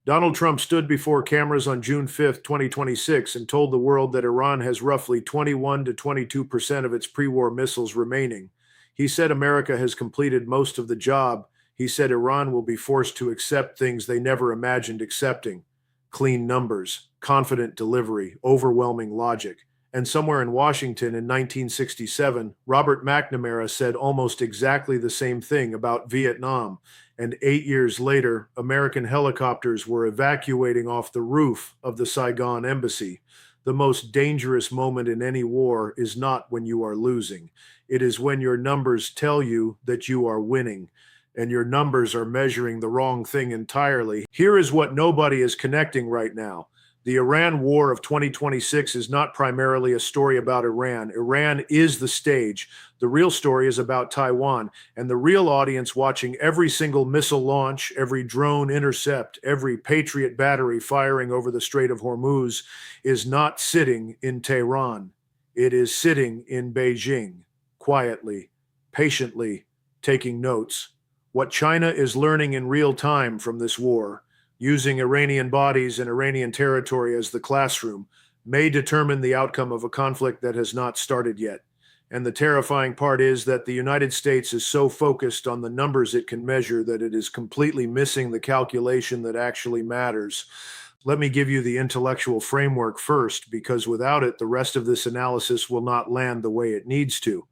Donald Trump stood before cameras on June 5th, 2026, and told the world that Iran has roughly 21 to 22% of its pre war missiles remaining. He said America has completed most of the job. He said Iran will be forced to accept things they never imagined accepting: clean numbers, confident delivery, overwhelming logic. And somewhere in Washington in 1967, Robert McNamara said almost exactly the same thing about Vietnam. And 8 years later, American helicopters were evacuating off the roof of the Saigon embassy. The most dangerous moment in any war is not when you are losing. It is when your numbers tell you that you are winning, and your numbers are measuring the wrong thing entirely. Here is what nobody is connecting right now. The Iran war of 2026 is not primarily a story about Iran. Iran is the stage. The real story is about Taiwan, and the real audience watching every single missile launch, every drone intercept, every Patriot battery firing over the Strait of Hormuz is not sitting in Tehran. It is sitting in Beijing, quietly, patiently, taking notes. What China is learning in real time from this war, using Iranian bodies and Iranian territory as the classroom, may determine the outcome of a conflict that has not started yet. And the terrifying part is that the United States is so focused on the numbers it can measure that it is completely missing the calculation that actually matters. Let me give you the intellectual framework first, because without it, the rest of this analysis will not land the way it needs to.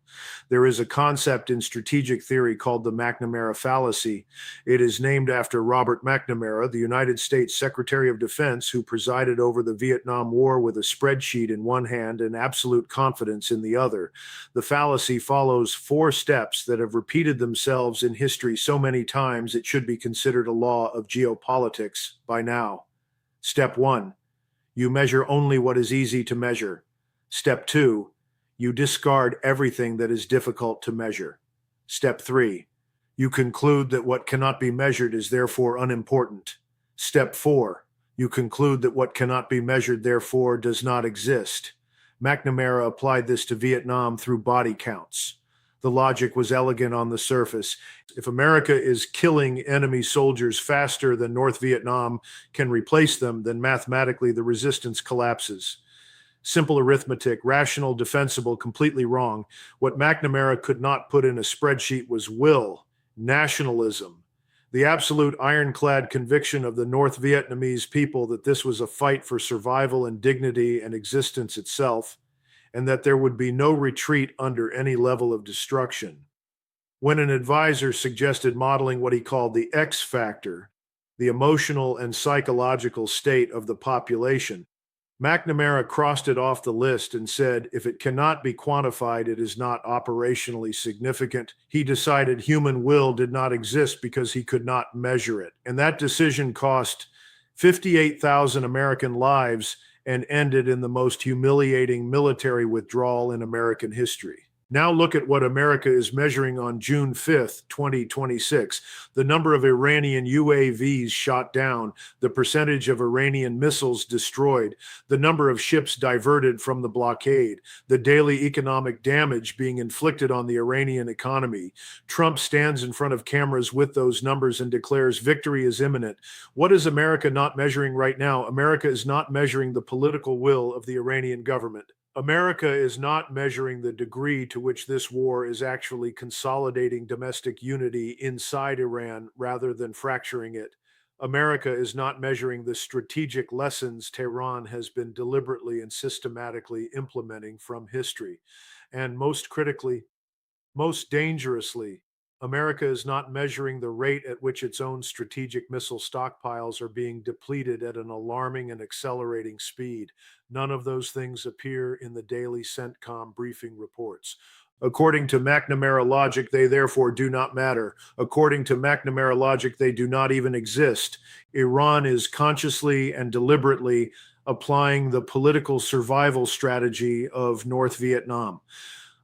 There is a concept in strategic theory called the McNamara Fallacy. It is named after Robert McNamara, the United States Secretary of Defense, who presided over the Vietnam War with a spreadsheet in one hand and absolute confidence in the other. The fallacy follows 4 steps that have repeated themselves in history so many times it should be considered a law of geopolitics by now. Step 1, you measure only what is easy to measure. Step 2, you discard everything that is difficult to measure. Step 3, you conclude that what cannot be measured is therefore unimportant. Step 4, you conclude that what cannot be measured therefore does not exist. McNamara applied this to Vietnam through body counts. The logic was elegant on the surface. If America is killing enemy soldiers faster than North Vietnam can replace them, then mathematically the resistance collapses. Simple arithmetic, rational, defensible, completely wrong. What McNamara could not put in a spreadsheet was will, nationalism, the absolute ironclad conviction of the North Vietnamese people that this was a fight for survival and dignity and existence itself, and that there would be no retreat under any level of destruction. When an advisor suggested modeling what he called the X factor, the emotional and psychological state of the population, McNamara crossed it off the list and said, if it cannot be quantified, it is not operationally significant. He decided human will did not exist because he could not measure it. And that decision cost 58,000 American lives and ended in the most humiliating military withdrawal in American history. Now look at what America is measuring on June 5th, 2026. The number of Iranian UAVs shot down, the percentage of Iranian missiles destroyed, the number of ships diverted from the blockade, the daily economic damage being inflicted on the Iranian economy. Trump stands in front of cameras with those numbers and declares victory is imminent. What is America not measuring right now? America is not measuring the political will of the Iranian government. America is not measuring the degree to which this war is actually consolidating domestic unity inside Iran rather than fracturing it. America is not measuring the strategic lessons Tehran has been deliberately and systematically implementing from history. And most critically, most dangerously, America is not measuring the rate at which its own strategic missile stockpiles are being depleted at an alarming and accelerating speed. None of those things appear in the daily CENTCOM briefing reports. According to McNamara logic, they therefore do not matter. According to McNamara logic, they do not even exist. Iran is consciously and deliberately applying the political survival strategy of North Vietnam.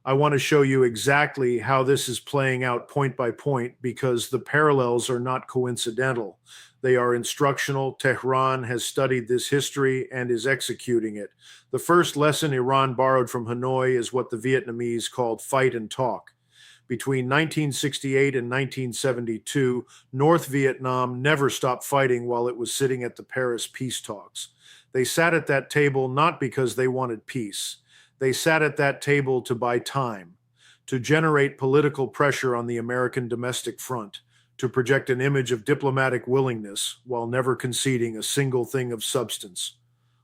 I want to show you exactly how this is playing out point by point because the parallels are not coincidental. They are instructional. Tehran has studied this history and is executing it. The first lesson Iran borrowed from Hanoi is what the Vietnamese called fight and talk. Between 1968 and 1972, North Vietnam never stopped fighting while it was sitting at the Paris peace talks. They sat at that table not because they wanted peace. They sat at that table to buy time, to generate political pressure on the American domestic front, to project an image of diplomatic willingness while never conceding a single thing of substance.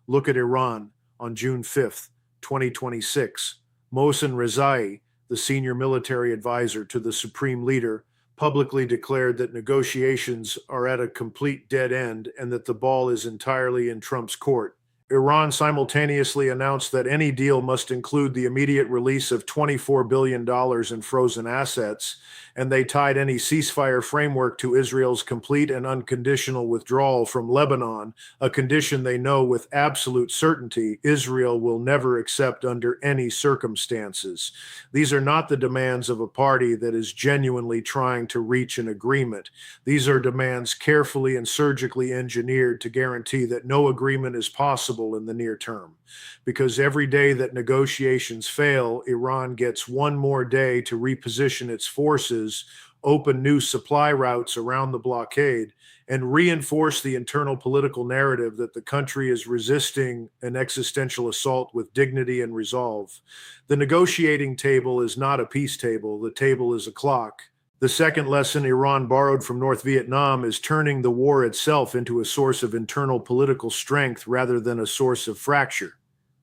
Look at Iran on June 5th, 2026. Mohsen Rezai, the senior military advisor to the supreme leader, publicly declared that negotiations are at a complete dead end and that the ball is entirely in Trump's court. Iran simultaneously announced that any deal must include the immediate release of $24 billion in frozen assets, and they tied any ceasefire framework to Israel's complete and unconditional withdrawal from Lebanon, a condition they know with absolute certainty Israel will never accept under any circumstances. These are not the demands of a party that is genuinely trying to reach an agreement. These are demands carefully and surgically engineered to guarantee that no agreement is possible in the near term. Because every day that negotiations fail, Iran gets one more day to reposition its forces, open new supply routes around the blockade, and reinforce the internal political narrative that the country is resisting an existential assault with dignity and resolve. The negotiating table is not a peace table, the table is a clock. The second lesson Iran borrowed from North Vietnam is turning the war itself into a source of internal political strength rather than a source of fracture.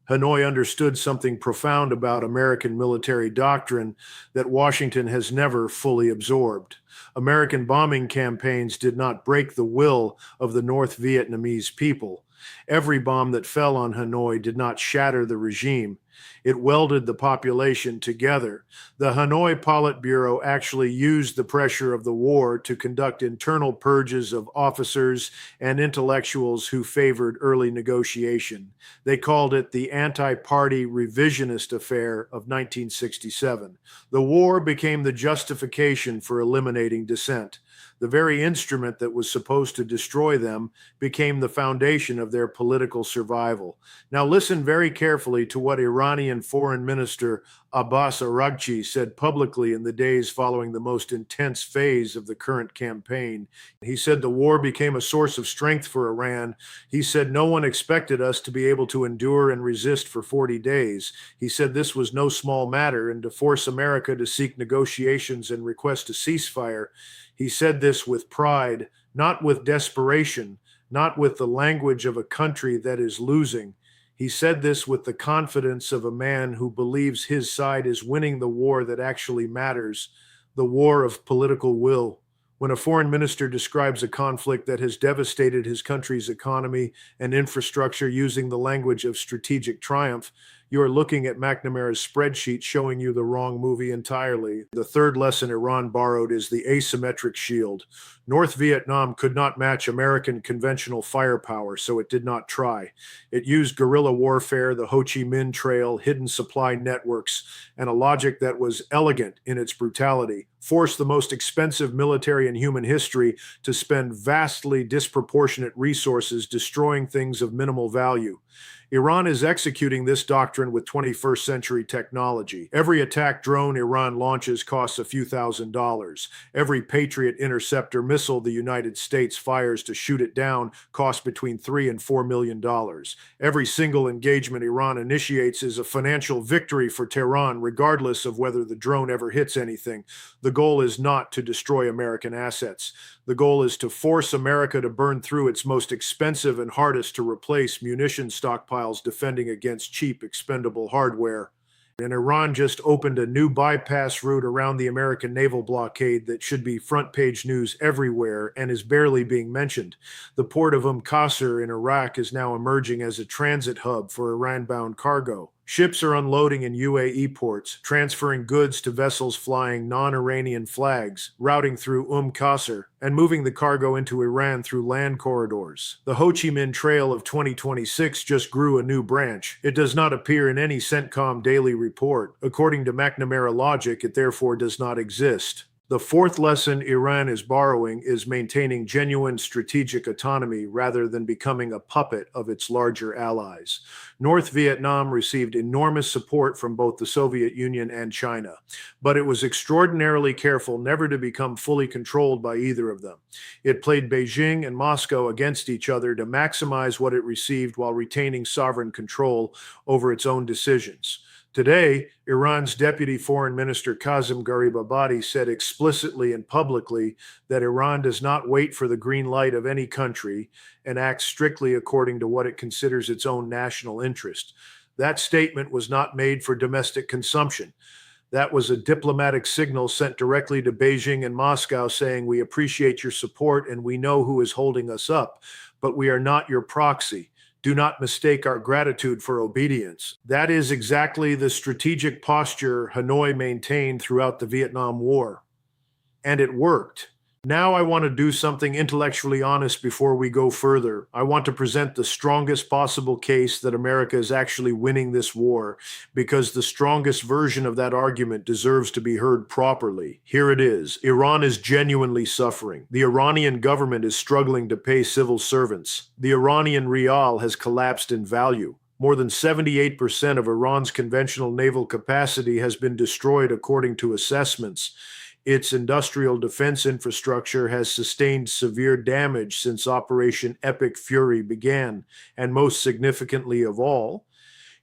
Hanoi understood something profound about American military doctrine that Washington has never fully absorbed. American bombing campaigns did not break the will of the North Vietnamese people. Every bomb that fell on Hanoi did not shatter the regime. It welded the population together. The Hanoi Politburo actually used the pressure of the war to conduct internal purges of officers and intellectuals who favored early negotiation. They called it the anti-party revisionist affair of 1967. The war became the justification for eliminating dissent. The very instrument that was supposed to destroy them became the foundation of their political survival. Now listen very carefully to what Iranian Foreign Minister Abbas Araghchi said publicly in the days following the most intense phase of the current campaign. He said the war became a source of strength for Iran. He said no one expected us to be able to endure and resist for 40 days. He said this was no small matter, and to force America to seek negotiations and request a ceasefire. He said this with pride, not with desperation, not with the language of a country that is losing. He said this with the confidence of a man who believes his side is winning the war that actually matters, the war of political will. When a foreign minister describes a conflict that has devastated his country's economy and infrastructure using the language of strategic triumph, you are looking at McNamara's spreadsheet showing you the wrong movie entirely. The third lesson Iran borrowed is the asymmetric shield. North Vietnam could not match American conventional firepower, so it did not try. It used guerrilla warfare, the Ho Chi Minh Trail, hidden supply networks, and a logic that was elegant in its brutality, forced the most expensive military in human history to spend vastly disproportionate resources destroying things of minimal value. Iran is executing this doctrine with 21st century technology. Every attack drone Iran launches costs a few $1,000s. Every Patriot interceptor missile the United States fires to shoot it down costs between $3 and $4 million. Every single engagement Iran initiates is a financial victory for Tehran, regardless of whether the drone ever hits anything. The goal is not to destroy American assets. The goal is to force America to burn through its most expensive and hardest to replace munition stockpiles defending against cheap, expendable hardware. And Iran just opened a new bypass route around the American naval blockade that should be front-page news everywhere and is barely being mentioned. The port of Qasr in Iraq is now emerging as a transit hub for Iran-bound cargo. Ships are unloading in UAE ports, transferring goods to vessels flying non-Iranian flags, routing through Qasr, and moving the cargo into Iran through land corridors. The Ho Chi Minh Trail of 2026 just grew a new branch. It does not appear in any CENTCOM daily report. According to McNamara logic, it therefore does not exist. The fourth lesson Iran is borrowing is maintaining genuine strategic autonomy rather than becoming a puppet of its larger allies. North Vietnam received enormous support from both the Soviet Union and China, but it was extraordinarily careful never to become fully controlled by either of them. It played Beijing and Moscow against each other to maximize what it received while retaining sovereign control over its own decisions. Today, Iran's Deputy Foreign Minister Kazem Garibabadi said explicitly and publicly that Iran does not wait for the green light of any country and acts strictly according to what it considers its own national interest. That statement was not made for domestic consumption. That was a diplomatic signal sent directly to Beijing and Moscow saying, "We appreciate your support and we know who is holding us up, but we are not your proxy. Do not mistake our gratitude for obedience." That is exactly the strategic posture Hanoi maintained throughout the Vietnam War. And it worked. Now I want to do something intellectually honest before we go further. I want to present the strongest possible case that America is actually winning this war, because the strongest version of that argument deserves to be heard properly. Here it is. Iran is genuinely suffering. The Iranian government is struggling to pay civil servants. The Iranian rial has collapsed in value. More than 78% of Iran's conventional naval capacity has been destroyed according to assessments. Its industrial defense infrastructure has sustained severe damage since Operation Epic Fury began, and most significantly of all,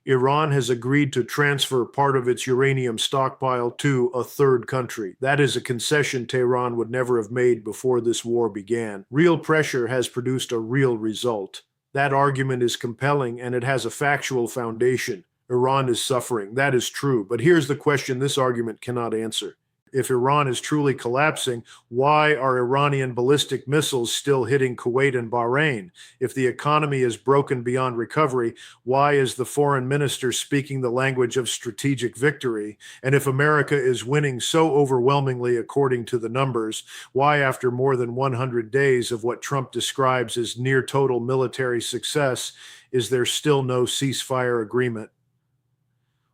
Iran has agreed to transfer part of its uranium stockpile to a third country. That is a concession Tehran would never have made before this war began. Real pressure has produced a real result. That argument is compelling, and it has a factual foundation. Iran is suffering. That is true. But here's the question this argument cannot answer. If Iran is truly collapsing, why are Iranian ballistic missiles still hitting Kuwait and Bahrain? If the economy is broken beyond recovery, why is the foreign minister speaking the language of strategic victory? And if America is winning so overwhelmingly according to the numbers, why, after more than 100 days of what Trump describes as near total military success, is there still no ceasefire agreement?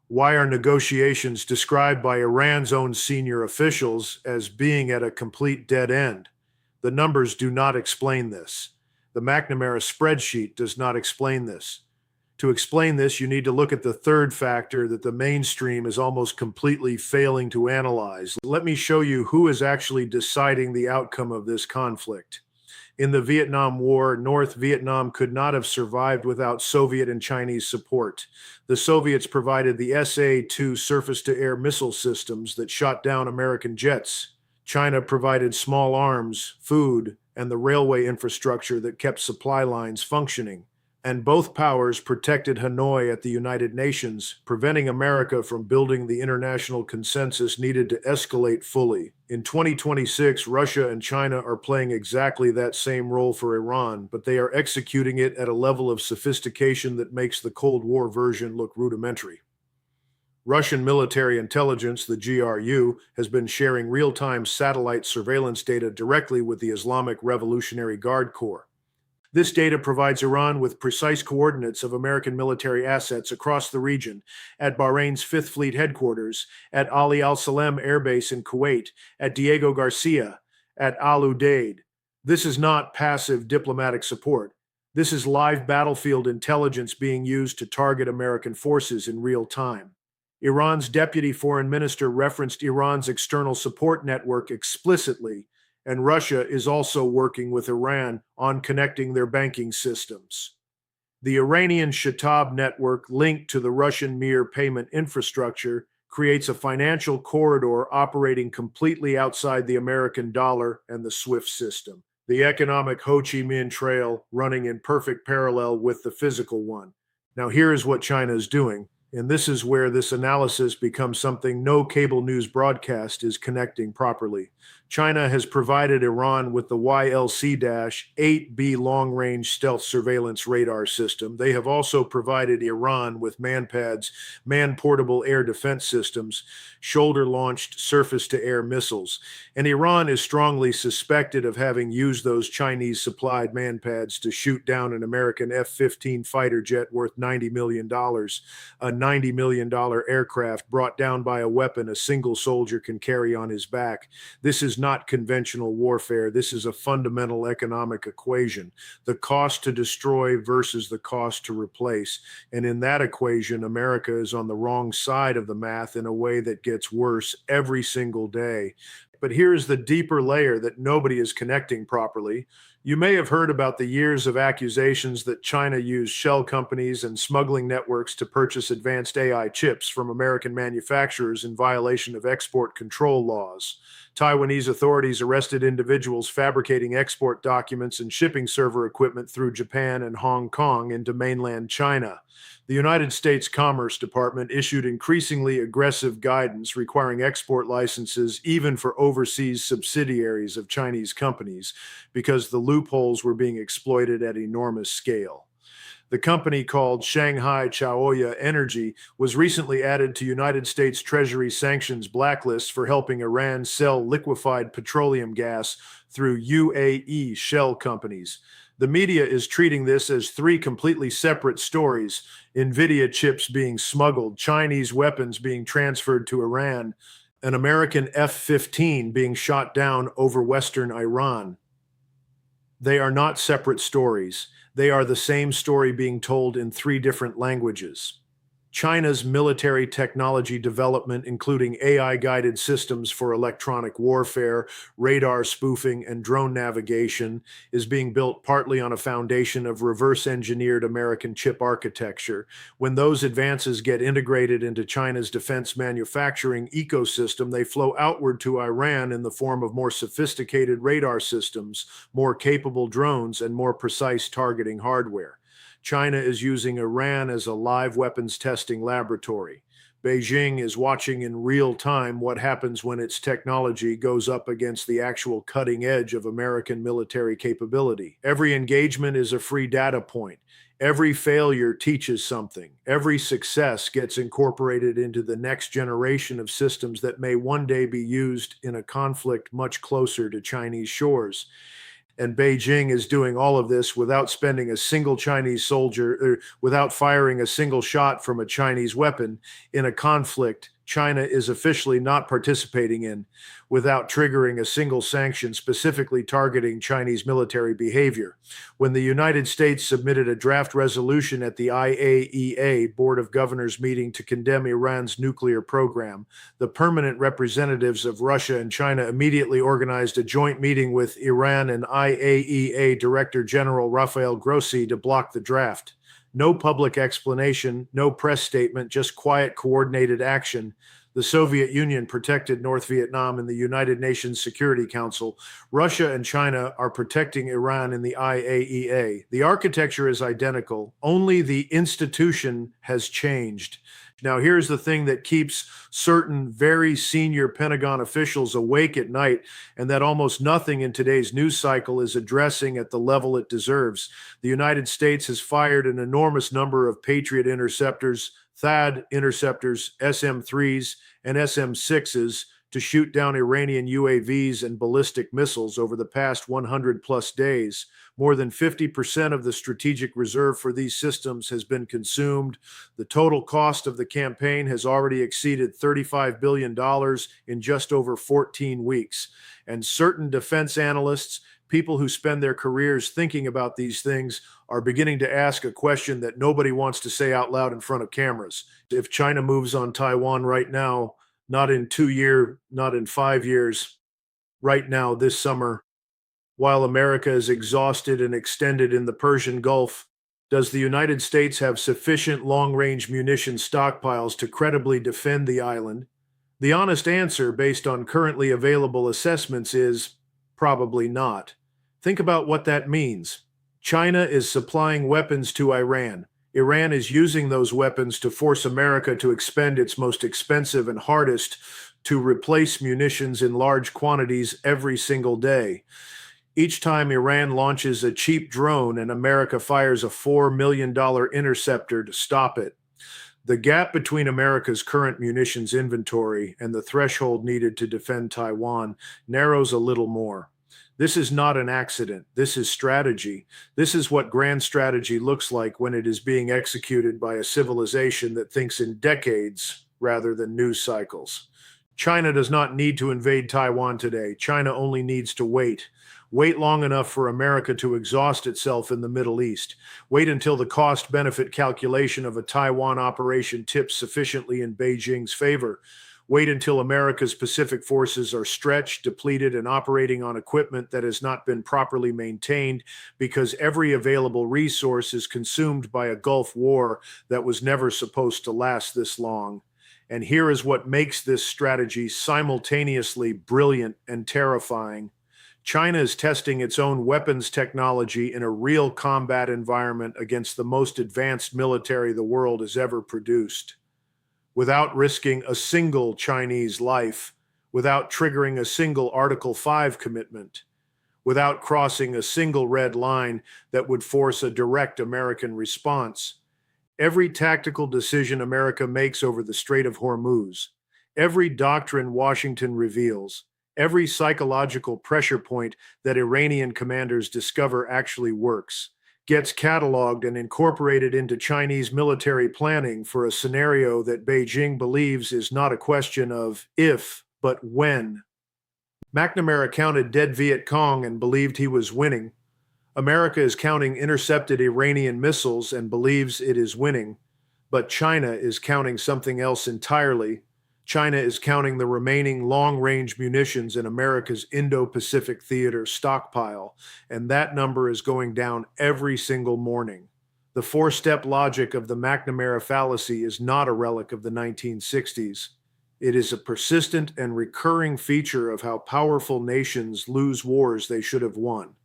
Why are negotiations described by Iran's own senior officials as being at a complete dead end? The numbers do not explain this. The McNamara spreadsheet does not explain this. To explain this, you need to look at the third factor that the mainstream is almost completely failing to analyze. Let me show you who is actually deciding the outcome of this conflict. In the Vietnam War, North Vietnam could not have survived without Soviet and Chinese support. The Soviets provided the SA-2 surface-to-air missile systems that shot down American jets. China provided small arms, food, and the railway infrastructure that kept supply lines functioning. And both powers protected Hanoi at the United Nations, preventing America from building the international consensus needed to escalate fully. In 2026, Russia and China are playing exactly that same role for Iran, but they are executing it at a level of sophistication that makes the Cold War version look rudimentary. Russian military intelligence, the GRU, has been sharing real-time satellite surveillance data directly with the Islamic Revolutionary Guard Corps. This data provides Iran with precise coordinates of American military assets across the region, at Bahrain's Fifth Fleet headquarters, at Ali Al Salem Air Base in Kuwait, at Diego Garcia, at Al Udeid. This is not passive diplomatic support. This is live battlefield intelligence being used to target American forces in real time. Iran's deputy foreign minister referenced Iran's external support network explicitly, and Russia is also working with Iran on connecting their banking systems. The Iranian Shatab network linked to the Russian Mir payment infrastructure creates a financial corridor operating completely outside the American dollar and the SWIFT system. The economic Ho Chi Minh Trail running in perfect parallel with the physical one. Now here is what China is doing, and this is where this analysis becomes something no cable news broadcast is connecting properly. China has provided Iran with the YLC-8B long-range stealth surveillance radar system. They have also provided Iran with MANPADS, man-portable air defense systems, shoulder-launched surface-to-air missiles. And Iran is strongly suspected of having used those Chinese-supplied MANPADS to shoot down an American F-15 fighter jet worth $90 million, a $90 million aircraft brought down by a weapon a single soldier can carry on his back. This is not conventional warfare. This is a fundamental economic equation, the cost to destroy versus the cost to replace. And in that equation, America is on the wrong side of the math in a way that gets worse every single day. But here's the deeper layer that nobody is connecting properly. You may have heard about the years of accusations that China used shell companies and smuggling networks to purchase advanced AI chips from American manufacturers in violation of export control laws. Taiwanese authorities arrested individuals fabricating export documents and shipping server equipment through Japan and Hong Kong into mainland China. The United States Commerce Department issued increasingly aggressive guidance requiring export licenses even for overseas subsidiaries of Chinese companies because the loopholes were being exploited at enormous scale. The company called Shanghai Chaoya Energy was recently added to United States Treasury sanctions blacklist for helping Iran sell liquefied petroleum gas through UAE shell companies. The media is treating this as three completely separate stories: NVIDIA chips being smuggled, Chinese weapons being transferred to Iran, an American F-15 being shot down over Western Iran. They are not separate stories. They are the same story being told in three different languages. China's military technology development, including AI-guided systems for electronic warfare, radar spoofing, and drone navigation, is being built partly on a foundation of reverse-engineered American chip architecture. When those advances get integrated into China's defense manufacturing ecosystem, they flow outward to Iran in the form of more sophisticated radar systems, more capable drones, and more precise targeting hardware. China is using Iran as a live weapons testing laboratory. Beijing is watching in real time what happens when its technology goes up against the actual cutting edge of American military capability. Every engagement is a free data point. Every failure teaches something. Every success gets incorporated into the next generation of systems that may one day be used in a conflict much closer to Chinese shores. And Beijing is doing all of this without spending a single Chinese soldier, or without firing a single shot from a Chinese weapon in a conflict China is officially not participating in, without triggering a single sanction specifically targeting Chinese military behavior. When the United States submitted a draft resolution at the IAEA Board of Governors meeting to condemn Iran's nuclear program, the permanent representatives of Russia and China immediately organized a joint meeting with Iran and IAEA Director General Rafael Grossi to block the draft. No public explanation, no press statement, just quiet, coordinated action. The Soviet Union protected North Vietnam in the United Nations Security Council. Russia and China are protecting Iran in the IAEA. The architecture is identical, only the institution has changed. Now, here's the thing that keeps certain very senior Pentagon officials awake at night, and that almost nothing in today's news cycle is addressing at the level it deserves. The United States has fired an enormous number of Patriot interceptors, THAAD interceptors, SM-3s, and SM-6s to shoot down Iranian UAVs and ballistic missiles over the past 100-plus days. More than 50% of the strategic reserve for these systems has been consumed. The total cost of the campaign has already exceeded $35 billion in just over 14 weeks. And certain defense analysts, people who spend their careers thinking about these things, are beginning to ask a question that nobody wants to say out loud in front of cameras. If China moves on Taiwan right now, not in 2 years, not in 5 years, right now, this summer, while America is exhausted and extended in the Persian Gulf, does the United States have sufficient long-range munition stockpiles to credibly defend the island? The honest answer, based on currently available assessments, is probably not. Think about what that means. China is supplying weapons to Iran. Iran is using those weapons to force America to expend its most expensive and hardest to replace munitions in large quantities every single day. Each time Iran launches a cheap drone and America fires a $4 million interceptor to stop it. The gap between America's current munitions inventory and the threshold needed to defend Taiwan narrows a little more. This is not an accident. This is strategy. This is what grand strategy looks like when it is being executed by a civilization that thinks in decades rather than news cycles. China does not need to invade Taiwan today. China only needs to wait. Wait long enough for America to exhaust itself in the Middle East. Wait until the cost-benefit calculation of a Taiwan operation tips sufficiently in Beijing's favor. Wait until America's Pacific forces are stretched, depleted, and operating on equipment that has not been properly maintained because every available resource is consumed by a Gulf War that was never supposed to last this long. And here is what makes this strategy simultaneously brilliant and terrifying. China is testing its own weapons technology in a real combat environment against the most advanced military the world has ever produced, without risking a single Chinese life, without triggering a single Article 5 commitment, without crossing a single red line that would force a direct American response. Every tactical decision America makes over the Strait of Hormuz, every doctrine Washington reveals, every psychological pressure point that Iranian commanders discover actually works, gets cataloged and incorporated into Chinese military planning for a scenario that Beijing believes is not a question of if, but when. McNamara counted dead Viet Cong and believed he was winning. America is counting intercepted Iranian missiles and believes it is winning. But China is counting something else entirely. China is counting the remaining long-range munitions in America's Indo-Pacific theater stockpile, and that number is going down every single morning. The four-step logic of the McNamara fallacy is not a relic of the 1960s. It is a persistent and recurring feature of how powerful nations lose wars they should have won.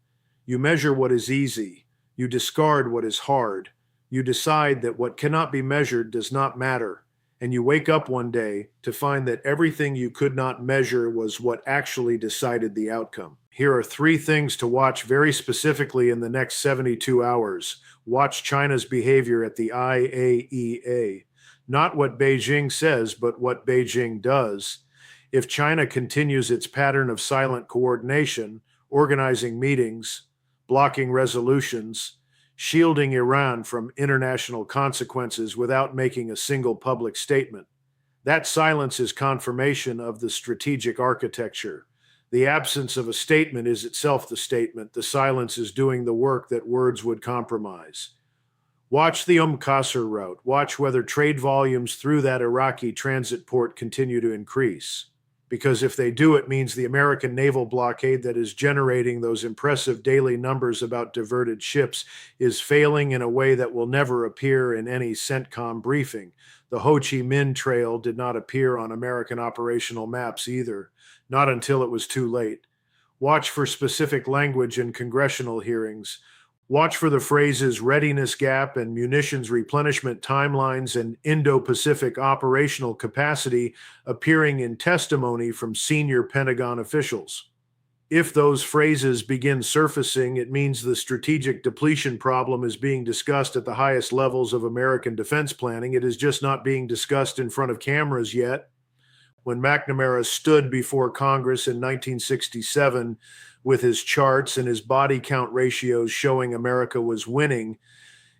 You measure what is easy. You discard what is hard. You decide that what cannot be measured does not matter. And you wake up one day to find that everything you could not measure was what actually decided the outcome. Here are 3 things to watch very specifically in the next 72 hours. Watch China's behavior at the IAEA. Not what Beijing says, but what Beijing does. If China continues its pattern of silent coordination, organizing meetings, blocking resolutions, shielding Iran from international consequences without making a single public statement. That silence is confirmation of the strategic architecture. The absence of a statement is itself the statement. The silence is doing the work that words would compromise. Watch the Qasr route. Watch whether trade volumes through that Iraqi transit port continue to increase. Because if they do, it means the American naval blockade that is generating those impressive daily numbers about diverted ships is failing in a way that will never appear in any CENTCOM briefing. The Ho Chi Minh Trail did not appear on American operational maps either, not until it was too late. Watch for specific language in congressional hearings. Watch for the phrases readiness gap and munitions replenishment timelines and Indo-Pacific operational capacity appearing in testimony from senior Pentagon officials. If those phrases begin surfacing, it means the strategic depletion problem is being discussed at the highest levels of American defense planning. It is just not being discussed in front of cameras yet. When McNamara stood before Congress in 1967, with his charts and his body count ratios showing America was winning,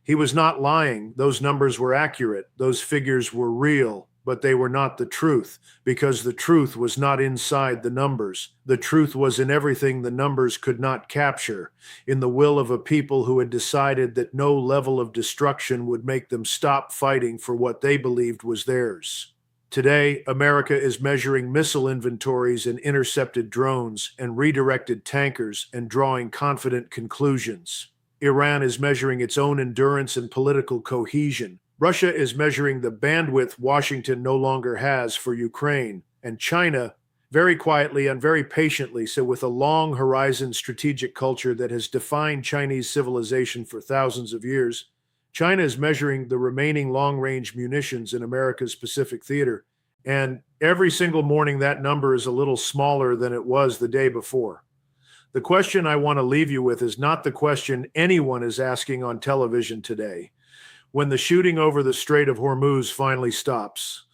he was not lying. Those numbers were accurate. Those figures were real, but they were not the truth, because the truth was not inside the numbers. The truth was in everything the numbers could not capture, in the will of a people who had decided that no level of destruction would make them stop fighting for what they believed was theirs. Today, America is measuring missile inventories and intercepted drones and redirected tankers and drawing confident conclusions. Iran is measuring its own endurance and political cohesion. Russia is measuring the bandwidth Washington no longer has for Ukraine. And China, very quietly and very patiently, so with a long horizon strategic culture that has defined Chinese civilization for thousands of years, China is measuring the remaining long-range munitions in America's Pacific theater, and Every single morning, that number is a little smaller than it was the day before. The question I want to leave you with is not the question anyone is asking on television today. When the shooting over the Strait of Hormuz finally stops,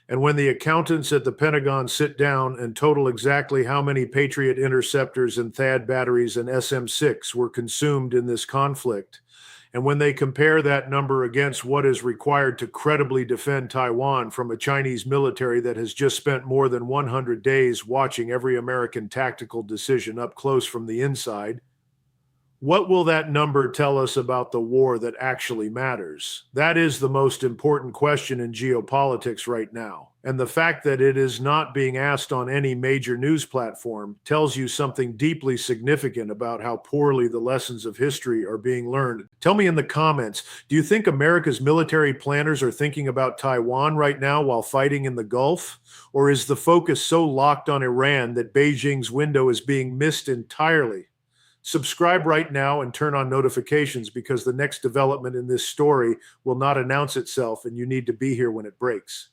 and when the accountants at the Pentagon sit down and total exactly how many Patriot interceptors and THAAD batteries and SM-6 were consumed in this conflict, and when they compare that number against what is required to credibly defend Taiwan from a Chinese military that has just spent more than 100 days watching every American tactical decision up close from the inside, what will that number tell us about the war that actually matters? That is the most important question in geopolitics right now. And the fact that it is not being asked on any major news platform tells you something deeply significant about how poorly the lessons of history are being learned. Tell me in the comments, do you think America's military planners are thinking about Taiwan right now while fighting in the Gulf? Or is the focus so locked on Iran that Beijing's window is being missed entirely? Subscribe right now and turn on notifications because the next development in this story will not announce itself and you need to be here when it breaks.